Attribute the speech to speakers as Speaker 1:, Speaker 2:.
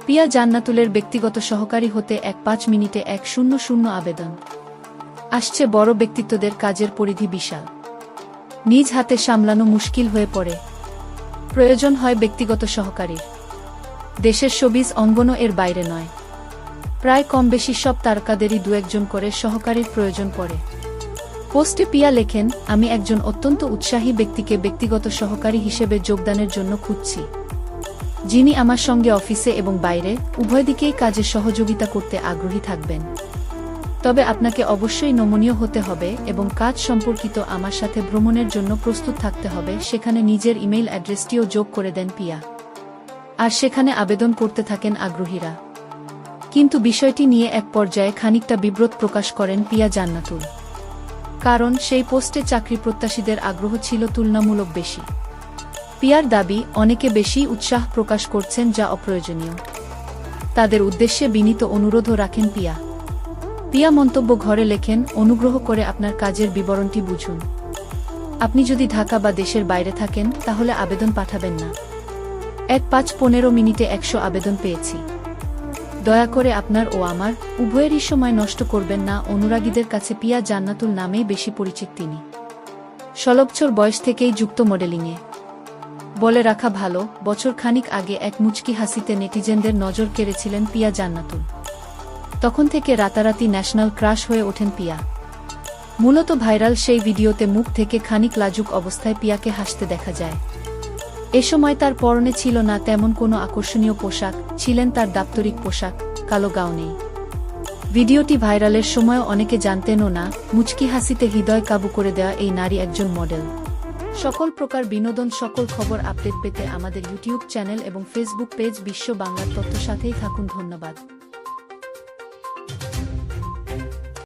Speaker 1: পিয়া জান্নাতুলের ব্যক্তিগত সহকারী হতে 5 মিনিটে 100 আবেদন আসছে। বড় ব্যক্তিত্বদের কাজের পরিধি বিশাল, নিজ হাতে সামলানো মুশকিল হয়ে পড়ে। প্রয়োজন হয় ব্যক্তিগত সহকারীর। দেশের শোবিজ অঙ্গনও এর বাইরে নয়। প্রায় কম বেশি সব তারকাদেরই 2-1 জন করে সহকারীর প্রয়োজন পড়ে। পোস্টে পিয়া লেখেন, আমি একজন অত্যন্ত উৎসাহী ব্যক্তিকে ব্যক্তিগত সহকারী হিসেবে যোগদানের জন্য খুঁজছি, যিনি আমার সঙ্গে অফিসে এবং বাইরে উভয় দিকেই কাজে সহযোগিতা করতে আগ্রহী থাকবেন। তবে আপনাকে অবশ্যই নমনীয় হতে হবে এবং কাজ সম্পর্কিত আমার সাথে ভ্রমণের জন্য প্রস্তুত থাকতে হবে। সেখানে নিজের ইমেইল অ্যাড্রেসটিও যোগ করে দেন পিয়া। আর সেখানে আবেদন করতে থাকেন আগ্রহীরা। কিন্তু বিষয়টি নিয়ে এক পর্যায়ে খানিকটা বিব্রত প্রকাশ করেন পিয়া জান্নাতুল। কারণ সেই পোস্টে চাকরি প্রত্যাশীদের আগ্রহ ছিল তুলনামূলক বেশি। পিয়ার দাবি, অনেকে বেশি উৎসাহ প্রকাশ করছেন, যা অপ্রয়োজনীয়। তাদের উদ্দেশ্যে বিনীত অনুরোধও রাখেন পিয়া। পিয়া মন্তব্য ঘরে লেখেন, অনুগ্রহ করে আপনার কাজের বিবরণটি বুঝুন। আপনি যদি ঢাকা বা দেশের বাইরে থাকেন তাহলে আবেদন পাঠাবেন না। 5-15 মিনিটে 100 আবেদন পেয়েছি। দয়া করে আপনার ও আমার উভয়েরই সময় নষ্ট করবেন না। অনুরাগীদের কাছে পিয়া জান্নাতুল নামেই বেশি পরিচিত তিনি। 16 বছর বয়স থেকেই যুক্ত মডেলিংয়ে। বলে রাখা ভালো, বছর খানিক আগে এক মুচকি হাসিতে নেটিজেনদের নজর কেড়েছিলেন পিয়া জান্নাতুল। তখন থেকে রাতারাতি ন্যাশনাল ক্রাশ হয়ে ওঠেন পিয়া। মূলত ভাইরাল সেই ভিডিওতে মুখ থেকে খানিক লাজুক অবস্থায় পিয়াকে হাসতে দেখা যায়। এ সময় তার পরনে ছিল না তেমন কোনো আকর্ষণীয় পোশাক, ছিলেন তার দাপ্তরিক পোশাক, কালো গাউনেই। ভিডিওটি ভাইরালের সময়ও অনেকে জানতেনও না, মুচকি হাসিতে হৃদয় কাবু করে দেওয়া এই নারী একজন মডেল। সকল প্রকার বিনোদন, সকল খবর আপডেট পেতে আমাদের ইউটিউব চ্যানেল এবং ফেসবুক পেজ বিশ্ব বাংলার তথ্য সাথেই থাকুন। ধন্যবাদ।